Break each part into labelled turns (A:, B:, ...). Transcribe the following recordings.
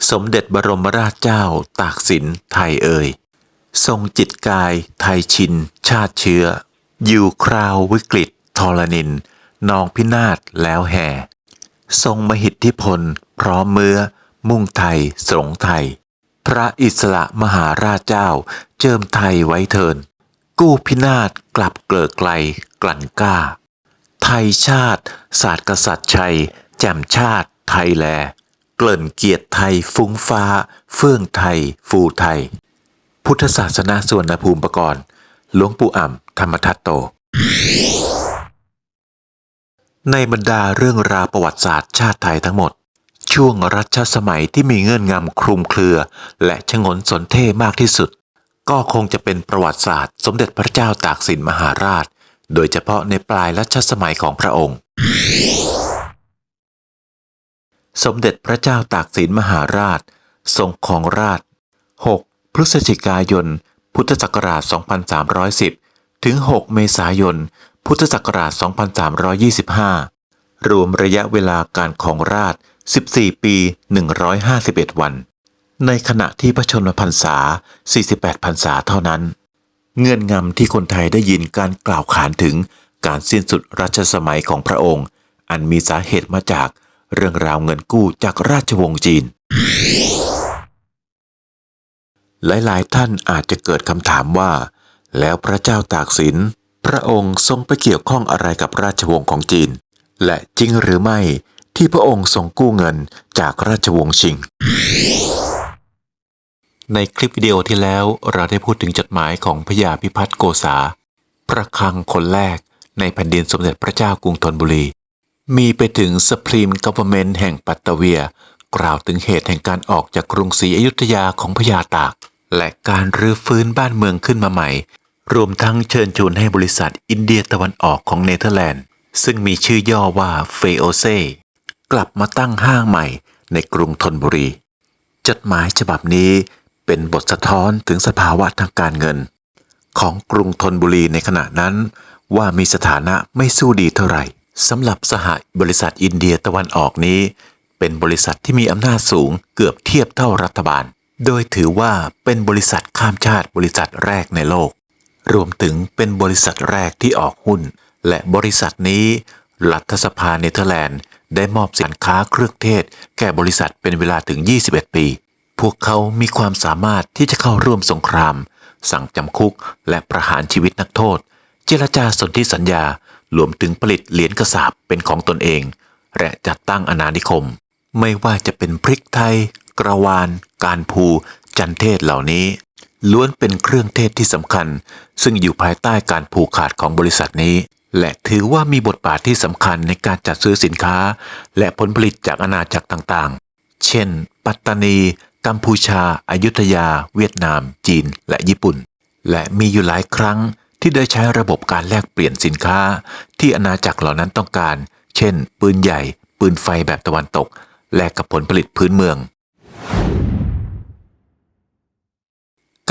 A: สมเด็จบรมราชเจ้าตากสินไทยเอ่ยทรงจิตกายไทยชินชาติเชื้ออยู่คราววิกฤตทรณินนองพินาศแล้วแห่ทรงมหิทธิพลพร้อมเมื่อมุ่งไทยสงไทยพระอิสระมหาราชเจ้าเจิมไทยไว้เทินกู้พินาศกลับเกลิกไกลกลั่นกล้าไทยชาติศาสตร์กษัตริย์ชัยแจ่มชาติไทยแลเกลิ่นเกียรติไทยฟุ้งฟ้าเฟื่องไทยฟูไทยพุทธศาสนาส่วนภูมิปกรณ์หลวงปู่อ่ำธรรมทัตโตในบรรดาเรื่องราวประวัติศาสตร์ชาติไทยทั้งหมดช่วงรัชสมัยที่มีเงื่อนงำคลุมเครือและฉงนสนเท่มากที่สุดก็คงจะเป็นประวัติศาสตร์สมเด็จพระเจ้าตากสินมหาราชโดยเฉพาะในปลายรัชสมัยของพระองค์สมเด็จพระเจ้าตากสินมหาราชทรงครองราชย์6พฤศจิกายนพุทธศักราช2310ถึง6เมษายนพุทธศักราช2325รวมระยะเวลาการครองราชย์14ปี151วันในขณะที่พระชนมพรรษา48พรรษาเท่านั้นเงื่อนงำที่คนไทยได้ยินการกล่าวขานถึงการสิ้นสุดรัชสมัยของพระองค์อันมีสาเหตุมาจากเรื่องราวเงินกู้จากราชวงศ์จีนหลายๆท่านอาจจะเกิดคำถามว่าแล้วพระเจ้าตากสินพระองค์ทรงไปเกี่ยวข้องอะไรกับราชวงศ์ของจีนและจริงหรือไม่ที่พระองค์ทรงกู้เงินจากราชวงศ์ชิงในคลิปวิดีโอที่แล้วเราได้พูดถึงจดหมายของพญาพิพัฒน์โกษาพระคลังคนแรกในแผ่นดินสมเด็จพระเจ้ากรุงธนบุรีมีไปถึง Supreme Government แห่งปัตตเวียกล่าวถึงเหตุแห่งการออกจากกรุงศรีอยุธยาของพญาตากและการรื้อฟื้นบ้านเมืองขึ้นมาใหม่รวมทั้งเชิญชวนให้บริษัทอินเดียตะวันออกของเนเธอร์แลนด์ซึ่งมีชื่อย่อว่าเฟโอเซกลับมาตั้งห้างใหม่ในกรุงธนบุรีจดหมายฉบับนี้เป็นบทสะท้อนถึงสภาวะทางการเงินของกรุงธนบุรีในขณะนั้นว่ามีสถานะไม่สู้ดีเท่าไหร่สำหรับสหบริษัทอินเดียตะวันออกนี้เป็นบริษัทที่มีอำนาจสูงเกือบเทียบเท่ารัฐบาลโดยถือว่าเป็นบริษัทข้ามชาติบริษัทแรกในโลกรวมถึงเป็นบริษัทแรกที่ออกหุ้นและบริษัทนี้รัฐสภาเนเธอร์แลนด์ได้มอบสินค้าเครื่องเทศแก่บริษัทเป็นเวลาถึง21ปีพวกเขามีความสามารถที่จะเข้าร่วมสงครามสั่งจำคุกและประหารชีวิตนักโทษเจรจาสนธิสัญญารวมถึงผลิตเหรียญกระสาบเป็นของตนเองและจัดตั้งอาณานิคมไม่ว่าจะเป็นพริกไทยกระวานการพูจันเทศเหล่านี้ล้วนเป็นเครื่องเทศที่สำคัญซึ่งอยู่ภายใต้การผูกขาดของบริษัทนี้และถือว่ามีบทบาทที่สำคัญในการจัดซื้อสินค้าและผลผลิตจากอาณาจักรต่างๆเช่นปัตตานีกัมพูชาอยุธยาเวียดนามจีนและญี่ปุ่นและมีอยู่หลายครั้งที่ได้ใช้ระบบการแลกเปลี่ยนสินค้าที่อาณาจักรเหล่านั้นต้องการเช่นปืนใหญ่ปืนไฟแบบตะวันตกแลกกับผลผลิตพื้นเมือง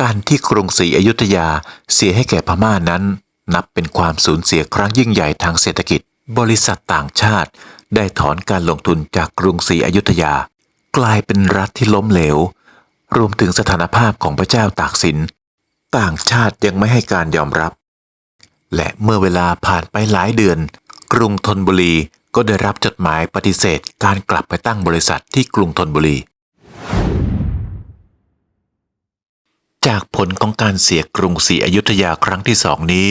A: การที่กรุงศรีอยุธยาเสียให้แก่พม่านั้นนับเป็นความสูญเสียครั้งยิ่งใหญ่ทางเศรษฐกิจบริษัทต่างชาติได้ถอนการลงทุนจากกรุงศรีอยุธยากลายเป็นรัฐที่ล้มเหลวรวมถึงสถานภาพของพระเจ้าตากสินต่างชาติยังไม่ให้การยอมรับและเมื่อเวลาผ่านไปหลายเดือนกรุงธนบุรีก็ได้รับจดหมายปฏิเสธการกลับไปตั้งบริษัทที่กรุงธนบุรีจากผลของการเสียกรุงศรีอยุธยาครั้งที่2นี้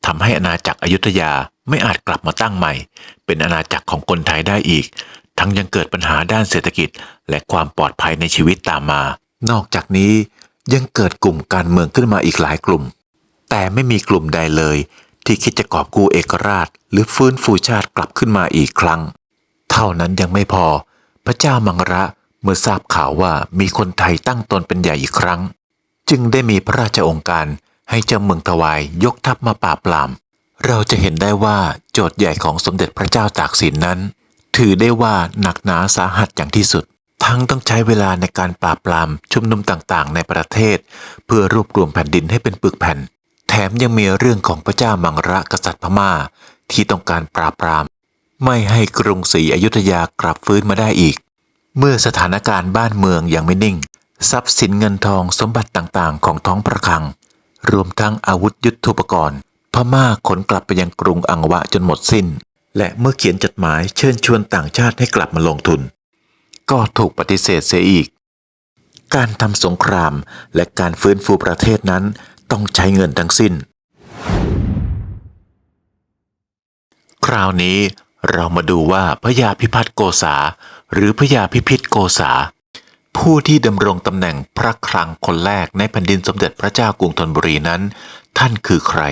A: ทำให้อาณาจักรอยุธยาไม่อาจกลับมาตั้งใหม่เป็นอาณาจักรของคนไทยได้อีกทั้งยังเกิดปัญหาด้านเศรษฐกิจและความปลอดภัยในชีวิตตามมานอกจากนี้ยังเกิดกลุ่มการเมืองขึ้นมาอีกหลายกลุ่มแต่ไม่มีกลุ่มใดเลยที่คิดจะกอบกู้เอกราชหรือฟื้นฟูชาติกลับขึ้นมาอีกครั้งเท่านั้นยังไม่พอพระเจ้ามังระเมื่อทราบข่าวว่ามีคนไทยตั้งตนเป็นใหญ่อีกครั้งจึงได้มีพระราชโองการให้เจ้าเมืองถวายยกทัพมาปราบปรามเราจะเห็นได้ว่าโจทย์ใหญ่ของสมเด็จพระเจ้าตากสินนั้นถือได้ว่าหนักหนาสาหัสอย่างที่สุดทั้งต้องใช้เวลาในการปราบปรามชุมนุมต่างๆในประเทศเพื่อรวบรวมแผ่นดินให้เป็นปึกแผ่นแถมยังมีเรื่องของพระเจ้ามังระกษัตริย์พม่าที่ต้องการปราบปรามไม่ให้กรุงศรีอยุธยากลับฟื้นมาได้อีก เมื่อสถานการณ์บ้านเมืองยังไม่นิ่งทรัพย์สินเงินทองสมบัติต่างๆของท้องพระคลังรวมทั้งอาวุธยุทโธปกรณ์พม่าขนกลับไปยังกรุงอังวะจนหมดสิ้นและเมื่อเขียนจดหมายเชิญชวนต่างชาติให้กลับมาลงทุนก็ถูกปฏิเสธเสียอีกการทำสงครามและการฟื้นฟูประเทศนั้นต้องใช้เงินทั้งสิ้นคราวนี้เรามาดูว่าพระยาพิพัฒน์โกษาหรือพระยาพิพิธโกษาผู้ที่ดำรงตำแหน่งพระคลังคนแรกในแผ่นดินสมเด็จพระเจ้ากรุงธนบุรีนั้นท่านคือใคร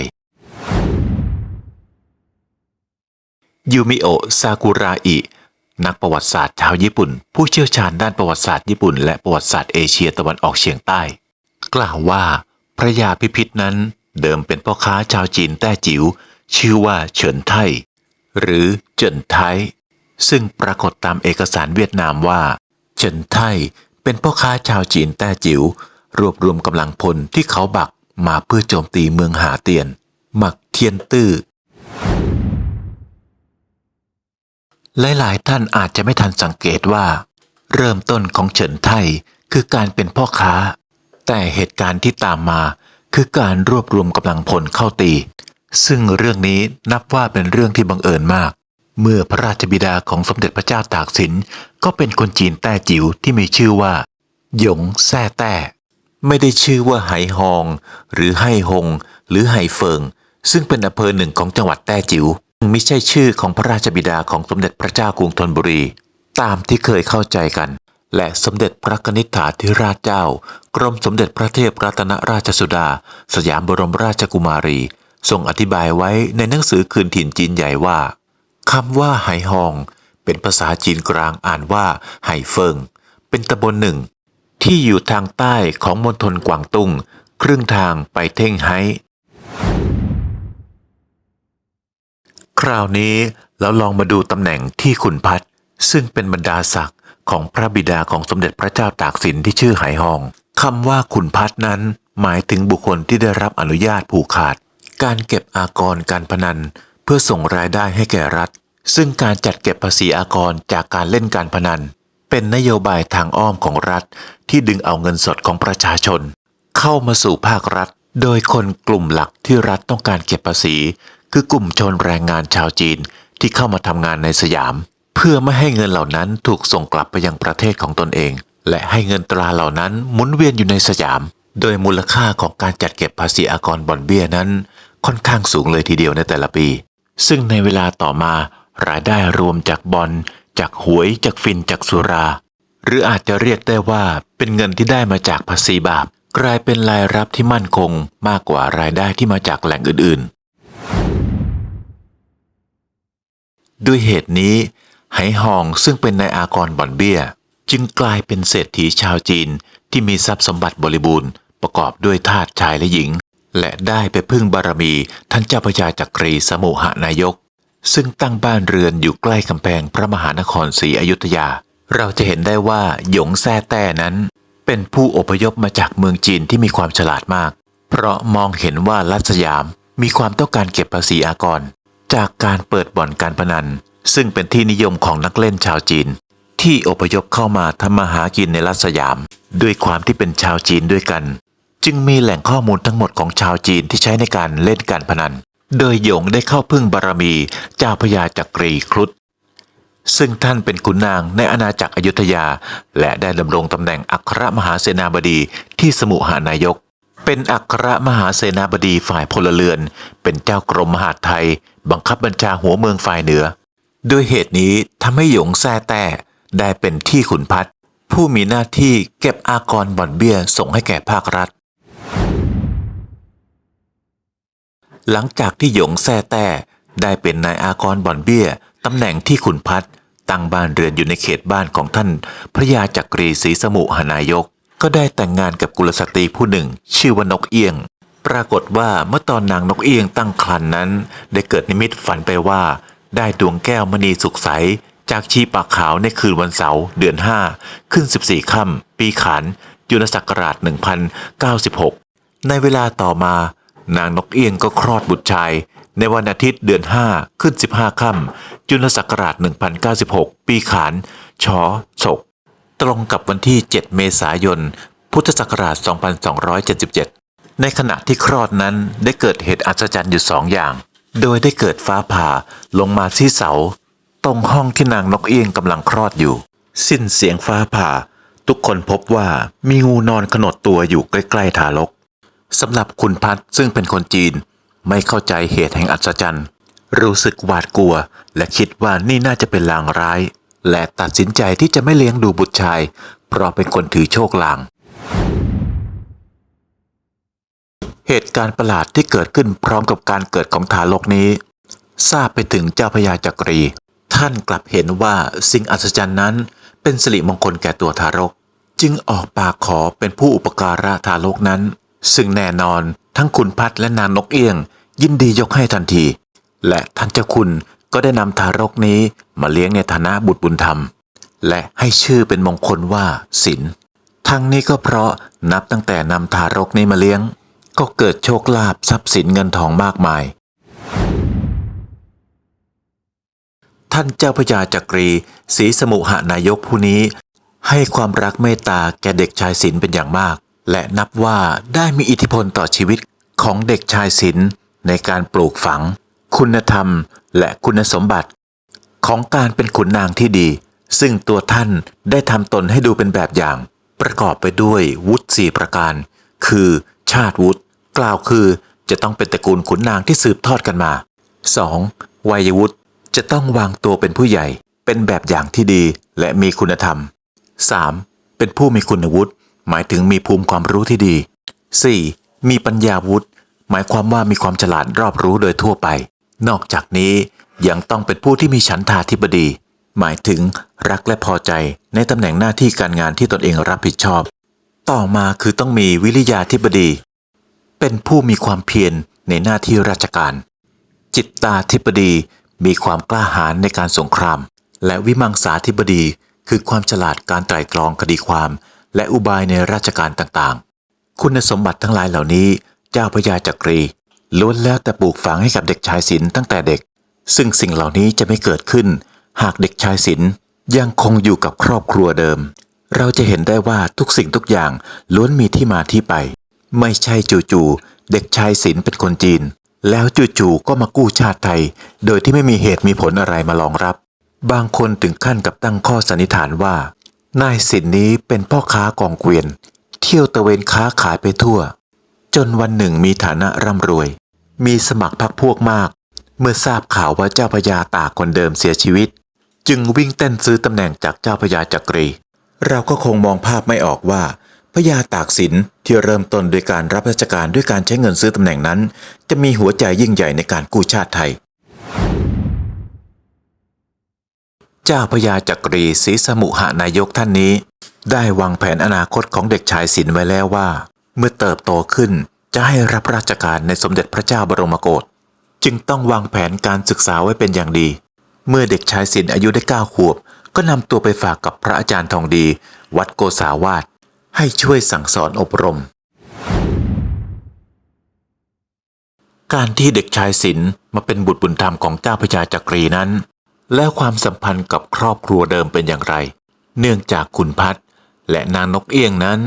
A: ยูมิโอะซากุระอินักประวัติศาสตร์ชาวญี่ปุ่นผู้เชี่ยวชาญด้านประวัติศาสตร์ญี่ปุ่นและประวัติศาสตร์เอเชียตะวันออกเฉียงใต้กล่าวว่าพระยาพิพิธนั้นเดิมเป็นพ่อค้าชาวจีนแต้จิ๋วชื่อว่าเฉินไทหรือเจินไทซึ่งปรากฏตามเอกสารเวียดนามว่าเฉินไทเป็นพ่อค้าชาวจีนแต้จิ๋วรวบรวมกำลังพลที่เขาบักมาเพื่อโจมตีเมืองหาเตียนหมักเทียนตื้อหลายๆท่านอาจจะไม่ทันสังเกตว่าเริ่มต้นของเฉินไทคือการเป็นพ่อค้าแต่เหตุการณ์ที่ตามมาคือการรวบรวมกำลังพลเข้าตีซึ่งเรื่องนี้นับว่าเป็นเรื่องที่บังเอิญมากเมื่อพระราชบิดาของสมเด็จพระเจ้าตากสินก็เป็นคนจีนแต้จิ๋วที่มีชื่อว่าหยงแซ่แต้ไม่ได้ชื่อว่าไหฮองหรือไหฮงหรือไหเฟิงซึ่งเป็นอำเภอหนึ่งของจังหวัดแต้จิ๋วไม่ใช่ชื่อของพระราชบิดาของสมเด็จพระเจ้ากรุงธนบุรีตามที่เคยเข้าใจกันและสมเด็จพระกนิษฐาธิราชเจ้ากรมสมเด็จพระเทพรัตนราชสุดาสยามบรมราชกุมารีทรงอธิบายไว้ในหนังสือคืนถิ่นจีนใหญ่ว่าคำว่าไหฮองเป็นภาษาจีนกลางอ่านว่าไหเฟิงเป็นตำบลหนึ่งที่อยู่ทางใต้ของมณฑลกวางตุ้งครึ่งทางไปเท่งไฮคราวนี้เราลองมาดูตำแหน่งที่ขุนพัดซึ่งเป็นบรรดาศักดิ์ของพระบิดาของสมเด็จพระเจ้าตากสินที่ชื่อไหฮองคำว่าขุนพัดนั้นหมายถึงบุคคลที่ได้รับอนุญาตผูกขาดการเก็บอากรการพนันเพื่อส่งรายได้ให้แก่รัฐซึ่งการจัดเก็บภาษีอากรจากการเล่นการพนันเป็นนโยบายทางอ้อมของรัฐที่ดึงเอาเงินสดของประชาชนเข้ามาสู่ภาครัฐโดยคนกลุ่มหลักที่รัฐต้องการเก็บภาษีคือกลุ่มชนแรงงานชาวจีนที่เข้ามาทำงานในสยามเพื่อไม่ให้เงินเหล่านั้นถูกส่งกลับไปยังประเทศของตนเองและให้เงินตราเหล่านั้นหมุนเวียนอยู่ในสยามโดยมูลค่าของการจัดเก็บภาษีอากรบ่อนเบี้ยนั้นค่อนข้างสูงเลยทีเดียวในแต่ละปีซึ่งในเวลาต่อมารายได้รวมจากบอลจากหวยจากฟินจากสุราหรืออาจจะเรียกได้ว่าเป็นเงินที่ได้มาจากภาษีบาปกลายเป็นรายรับที่มั่นคงมากกว่ารายได้ที่มาจากแหล่งอื่นๆด้วยเหตุนี้ไหฮองซึ่งเป็นนายอากรบ่อนเบี้ยจึงกลายเป็นเศรษฐีชาวจีนที่มีทรัพย์สมบัติบริบูรณ์ประกอบด้วยทาสชายและหญิงและได้ไปพึ่งบารมีท่านเจ้าพระยาจักรีสมุหนายกซึ่งตั้งบ้านเรือนอยู่ใกล้กำแพงพระมหานครศรีอยุธยาเราจะเห็นได้ว่าหยงแซ่แต้นั้นเป็นผู้อพยพมาจากเมืองจีนที่มีความฉลาดมากเพราะมองเห็นว่ารัฐสยามมีความต้องการเก็บภาษีอากรจากการเปิดบ่อนการพนันซึ่งเป็นที่นิยมของนักเล่นชาวจีนที่อพยพเข้ามาทำมาหากินในรัฐสยามด้วยความที่เป็นชาวจีนด้วยกันจึงมีแหล่งข้อมูลทั้งหมดของชาวจีนที่ใช้ในการเล่นการพนันโดยหยงได้เข้าพึ่งบารมีเจ้าพระยาจักรีครุฑซึ่งท่านเป็นขุนนางในอาณาจักรอยุธยาและได้ดำรงตำแหน่งอัครมหาเสนาบดีที่สมุหานายกเป็นอัครมหาเสนาบดีฝ่ายพลเรือนเป็นเจ้ากรมมหาดไทยบังคับบัญชาหัวเมืองฝ่ายเหนือด้วยเหตุนี้ทำให้หยงแซ่แต้ได้เป็นที่ขุนพัดผู้มีหน้าที่เก็บอากรบ่อนเบี้ยส่งให้แก่ภาครัฐหลังจากที่หยงแซ่แต้ได้เป็นนายอากรบ่อนเบี้ยตำแหน่งที่ขุนพัดตั้งบ้านเรือนอยู่ในเขตบ้านของท่านพระยาจักรีศรีสมุหนายกก็ได้แต่งงานกับกุลสตรีผู้หนึ่งชื่อว่านกเอี้ยงปรากฏว่าเมื่อตอนนางนกเอี้ยงตั้งครรภ์นั้นได้เกิดนิมิตฝันไปว่าได้ดวงแก้วมณีสุขใสจากชีปากขาวในคืนวันเสาร์เดือน5ขึ้น14ค่ำปีขานยุนศักราช1096ในเวลาต่อมานางนกเอี้ยงก็คลอดบุตรชายในวันอาทิตย์เดือน5ขึ้น15ค่ำจุลศักราช1096ปีขานช.ศก ตรงกับวันที่ 7 เมษายน พุทธศักราช 2277 ในขณะที่คลอดนั้นได้เกิดเหตุอัศจรรย์อยู่2 อย่าง โดยได้เกิดฟ้าผ่าลงมาที่เสาตรงห้องที่นางนกเอี้ยงกำลังคลอดอยู่ สิ้นเสียงฟ้าผ่าทุกคนพบว่ามีงูนอนขนดตัวอยู่ใกล้ๆทารกสำหรับคุณพัดซึ่งเป็นคนจีนไม่เข้าใจเหตุแห่งอัศจรรย์รู้สึกหวาดกลัวและคิดว่านี่น่าจะเป็นลางร้ายและตัดสินใจที่จะไม่เลี้ยงดูบุตรชายเพราะเป็นคนถือโชคลางเหตุการณ์ประหลาดที่เกิดขึ้นพร้อมกับการเกิดของทารกนี้ทราบไปถึงเจ้าพญาจักรีท่านกลับเห็นว่าสิ่งอัศจรรย์นั้นเป็นสิริมงคลแก่ตัวทารกจึงออกปากขอเป็นผู้อุปการะทารกนั้นซึ่งแน่นอนทั้งคุณพัดและนางนกเอี้ยงยินดียกให้ทันทีและท่านเจ้าคุณก็ได้นำทารกนี้มาเลี้ยงในฐานะบุตรบุญธรรมและให้ชื่อเป็นมงคลว่าศิลป์ทั้งนี้ก็เพราะนับตั้งแต่นำทารกนี้มาเลี้ยงก็เกิดโชคลาภทรัพย์สินเงินทองมากมายท่านเจ้าพญาจักรีศรีสมุหนายกผู้นี้ให้ความรักเมตตาแก่เด็กชายศิลป์เป็นอย่างมากและนับว่าได้มีอิทธิพลต่อชีวิตของเด็กชายศิลป์ในการปลูกฝังคุณธรรมและคุณสมบัติของการเป็นขุนนางที่ดีซึ่งตัวท่านได้ทำตนให้ดูเป็นแบบอย่างประกอบไปด้วยวุฒิ4 ประการคือชาติวุฒิกล่าวคือจะต้องเป็นตระกูลขุนนางที่สืบทอดกันมา 2. วัยวุฒิจะต้องวางตัวเป็นผู้ใหญ่เป็นแบบอย่างที่ดีและมีคุณธรรม 3. เป็นผู้มีคุณวุฒิหมายถึงมีภูมิความรู้ที่ดี 4. มีปัญญาวุฒิหมายความว่ามีความฉลาดรอบรู้โดยทั่วไปนอกจากนี้ยังต้องเป็นผู้ที่มีฉันทาธิบดีหมายถึงรักและพอใจในตำแหน่งหน้าที่การงานที่ตนเองรับผิดชอบต่อมาคือต้องมีวิริยาธิบดีเป็นผู้มีความเพียรในหน้าที่ราชการจิตตาธิบดีมีความกล้าหาญในการสงครามและวิมังสาธิบดีคือความฉลาดการไตร่ตรองคดีความและอุบายในราชการต่างๆคุณสมบัติทั้งหลายเหล่านี้เจ้าพญาจักรีล้วนแล้วแต่ปลูกฝังให้กับเด็กชายศิลป์ตั้งแต่เด็กซึ่งสิ่งเหล่านี้จะไม่เกิดขึ้นหากเด็กชายศิลป์ยังคงอยู่กับครอบครัวเดิมเราจะเห็นได้ว่าทุกสิ่งทุกอย่างล้วนมีที่มาที่ไปไม่ใช่จู่ๆเด็กชายศิลป์เป็นคนจีนแล้วจู่ๆก็มากู้ชาติไทยโดยที่ไม่มีเหตุมีผลอะไรมารองรับบางคนถึงขั้นกับตั้งข้อสันนิษฐานว่านายศิลป์นี้เป็นพ่อค้ากองเกวียนเที่ยวตะเวนค้าขายไปทั่วจนวันหนึ่งมีฐานะร่ำรวยมีสมัครพรรคพวกมากเมื่อทราบข่าวว่าเจ้าพญาตากคนเดิมเสียชีวิตจึงวิ่งเต้นซื้อตำแหน่งจากเจ้าพญาจักรีเราก็คงมองภาพไม่ออกว่าพญาตากสินที่เริ่มต้นด้วยการรับราชการด้วยการใช้เงินซื้อตำแหน่งนั้นจะมีหัวใจยิ่งใหญ่ในการกู้ชาติไทยเจ้าพญาจักรีศรีสมุหนายกท่านนี้ได้วางแผนอนาคตของเด็กชายศิลป์ไว้แล้วว่าเมื่อเติบโตขึ้นจะให้รับราชการในสมเด็จพระเจ้าบรมโกศจึงต้องวางแผนการศึกษาไว้เป็นอย่างดีเมื่อเด็กชายศิลป์อายุได้9 ขวบก็นำตัวไปฝากกับพระอาจารย์ทองดีวัดโกษาวาสให้ช่วยสั่งสอนอบรมการที่เด็กชายศิลป์มาเป็นบุตรบุญธรรมของเจ้าพญาจักรีนั้นแล้วความสัมพันธ์กับครอบครัวเดิมเป็นอย่างไรเนื่องจากขุนพัดและนางนกเอี้ยงนั้น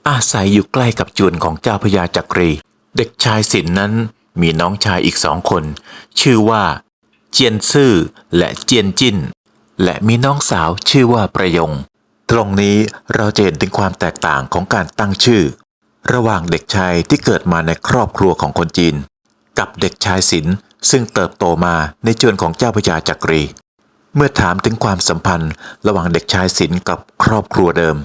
A: อาศัยอยู่ใกล้กับจวนของเจ้าพญาจักรีเด็กชายศิลป์นั้นมีน้องชายอีก2 คนชื่อว่าเจียนซื่อและเจียนจิ้นและมีน้องสาวชื่อว่าประยงตรงนี้เราจะเห็นถึงความแตกต่างของการตั้งชื่อระหว่างเด็กชายที่เกิดมาในครอบครัวของคนจีนกับเด็กชายศิลป์ซึ่งเติบโตมาในจวนของเจ้าพญาจักรีเมื่อถามถึงความสัมพันธ์ระหว่างเด็กชายศิลป์กับครอบครัวเดิม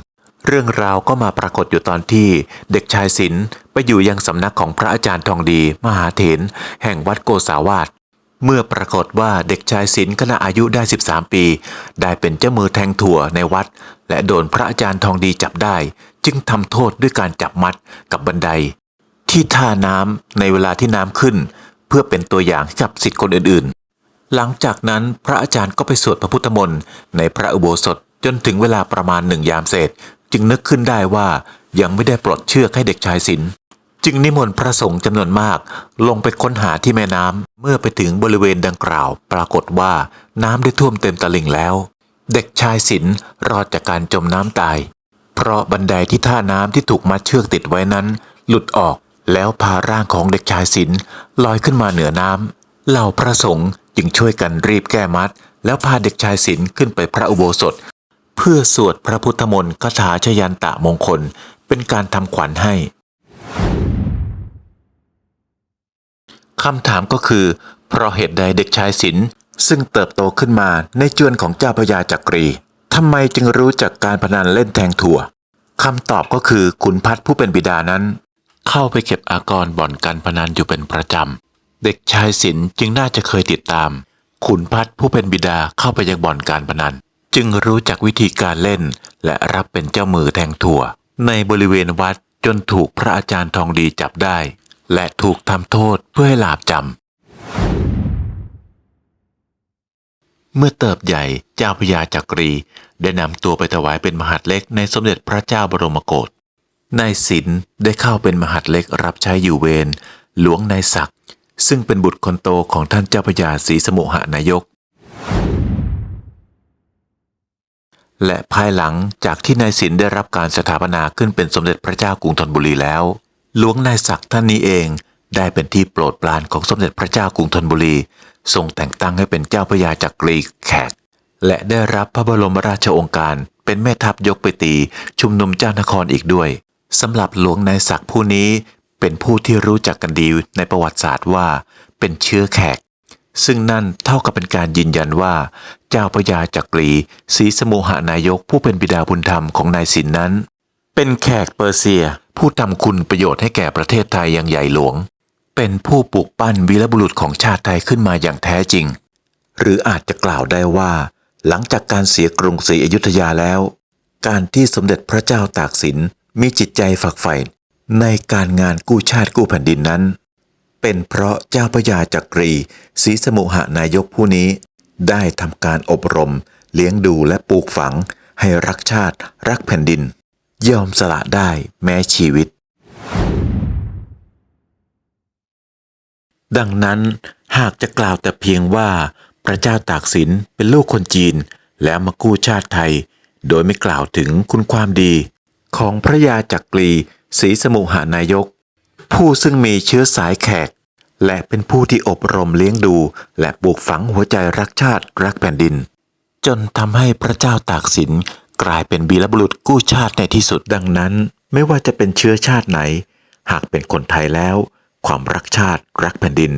A: เรื่องราวก็มาปรากฏอยู่ตอนที่เด็กชายศิลป์ไปอยู่ยังสำนักของพระอาจารย์ทองดีมหาเถรแห่งวัดโกษาวาสเมื่อปรากฏว่าเด็กชายศิลป์ขณะอายุได้13 ปีได้เป็นเจ้ามือแทงถั่วในวัดและโดนพระอาจารย์ทองดีจับได้จึงทำโทษด้วยการจับมัดกับบันไดที่ท่าน้ำในเวลาที่น้ำขึ้นเพื่อเป็นตัวอย่างให้กับศิษย์คนอื่นๆหลังจากนั้นพระอาจารย์ก็ไปสวดพระพุทธมนต์ในพระอุโบสถจนถึงเวลาประมาณ1 ยามเศษจึงนึกขึ้นได้ว่ายังไม่ได้ปลดเชือกให้เด็กชายศิลป์จึงนิมนต์พระสงฆ์จำนวนมากลงไปค้นหาที่แม่น้ำเมื่อไปถึงบริเวณดังกล่าวปรากฏว่าน้ำได้ท่วมเต็มตลิ่งแล้ว เด็กชายศิลป์รอดจากการจมน้ำตาย เพราะบันไดที่ท่าน้ำที่ถูกมัดเชือกติดไว้นั้นหลุดออกแล้วพาร่างของเด็กชายศิลป์ลอยขึ้นมาเหนือน้ำเหล่าพระสงฆ์จึงช่วยกันรีบแก้มัดแล้วพาเด็กชายศิลป์ขึ้นไปพระอุโบสถเพื่อสวดพระพุทธมนต์คาถาชยันตะมงคลเป็นการทำขวัญให้คำถามก็คือเพราะเหตุใดเด็กชายศิลป์ซึ่งเติบโตขึ้นมาในจวนของเจ้าพระยาจักรีทำไมจึงรู้จักการพนันเล่นแทงถั่วคำตอบก็คือขุนพัดผู้เป็นบิดานั้นเข้าไปเก็บอากรบ่อนการพนันอยู่เป็นประจำเด็กชายศิลป์จึงน่าจะเคยติดตามขุนพัดผู้เป็นบิดาเข้าไปยังบ่อนการพนันจึงรู้จักวิธีการเล่นและรับเป็นเจ้ามือแทงถั่วในบริเวณวัดจนถูกพระอาจารย์ทองดีจับได้และถูกทำโทษเพื่อให้หลาบจำเมื่อเติบใหญ่เจ้าพระยาจักรีได้นำตัวไปถวายเป็นมหาดเล็กในสมเด็จพระเจ้าบรมโกศนายศิลป์ได้เข้าเป็นมหาดเล็กรับใช้อยู่เวรหลวงนายศักดิ์ซึ่งเป็นบุตรคนโตของท่านเจ้าพระยาศรีสมุหนายกและภายหลังจากที่นายศิลป์ได้รับการสถาปนาขึ้นเป็นสมเด็จพระเจ้ากรุงธนบุรีแล้วหลวงนายศักดิ์ท่านนี้เองได้เป็นที่โปรดปรานของสมเด็จพระเจ้ากรุงธนบุรีทรงแต่งตั้งให้เป็นเจ้าพระยาจักรีแขกและได้รับพระบรมราชโองการเป็นแม่ทัพยกไปตีชุมนุมเจ้านครอีกด้วยสำหรับหลวงนายศักดิ์ผู้นี้เป็นผู้ที่รู้จักกันดีในประวัติศาสตร์ว่าเป็นเชื้อแขกซึ่งนั่นเท่ากับเป็นการยืนยันว่าเจ้าพระยาจักรีศรีสมุหนายกผู้เป็นบิดาบุญธรรมของนายศิลป์นั้นเป็นแขกเปอร์เซียผู้ทำคุณประโยชน์ให้แก่ประเทศไทยอย่างใหญ่หลวงเป็นผู้ปลูกปั้นวีรบุรุษของชาติไทยขึ้นมาอย่างแท้จริงหรืออาจจะกล่าวได้ว่าหลังจากการเสียกรุงศรีอยุธยาแล้วการที่สมเด็จพระเจ้าตากสินมีจิตใจฝักใฝ่ในการงานกู้ชาติกู้แผ่นดินนั้นเป็นเพราะเจ้าพระยาจักรีศรีสมุหนายกผู้นี้ได้ทำการอบรมเลี้ยงดูและปลูกฝังให้รักชาติรักแผ่นดินยอมสละได้แม้ชีวิตดังนั้นหากจะกล่าวแต่เพียงว่าพระเจ้าตากสินเป็นลูกคนจีนแล้วมากู้ชาติไทยโดยไม่กล่าวถึงคุณความดีของพระยาจักรีศรีสมุหนายกผู้ซึ่งมีเชื้อสายแขกและเป็นผู้ที่อบรมเลี้ยงดูและปลูกฝังหัวใจรักชาติรักแผ่นดินจนทำให้พระเจ้าตากสินกลายเป็นวีรบุรุษกู้ชาติในที่สุดดังนั้นไม่ว่าจะเป็นเชื้อชาติไหนหากเป็นคนไทยแล้วความรักชาติรักแผ่นดิน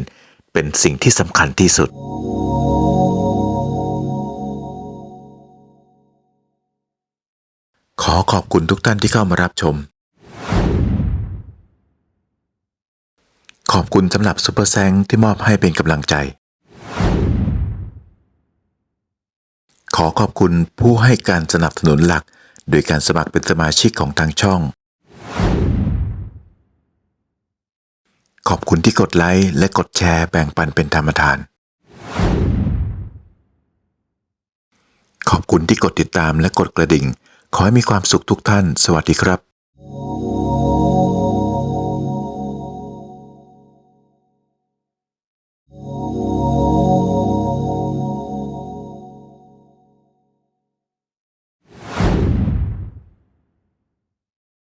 A: เป็นสิ่งที่สำคัญที่สุดขอขอบคุณทุกท่านที่เข้ามารับชมขอบคุณสำหรับซุปเปอร์แซงที่มอบให้เป็นกำลังใจขอขอบคุณผู้ให้การสนับสนุนหลักโดยการสมัครเป็นสมาชิกของทางช่องขอบคุณที่กดไลค์และกดแชร์แบ่งปันเป็นธรรมทานขอบคุณที่กดติดตามและกดกระดิ่งขอให้มีความสุขทุกท่านสวัสดีครับ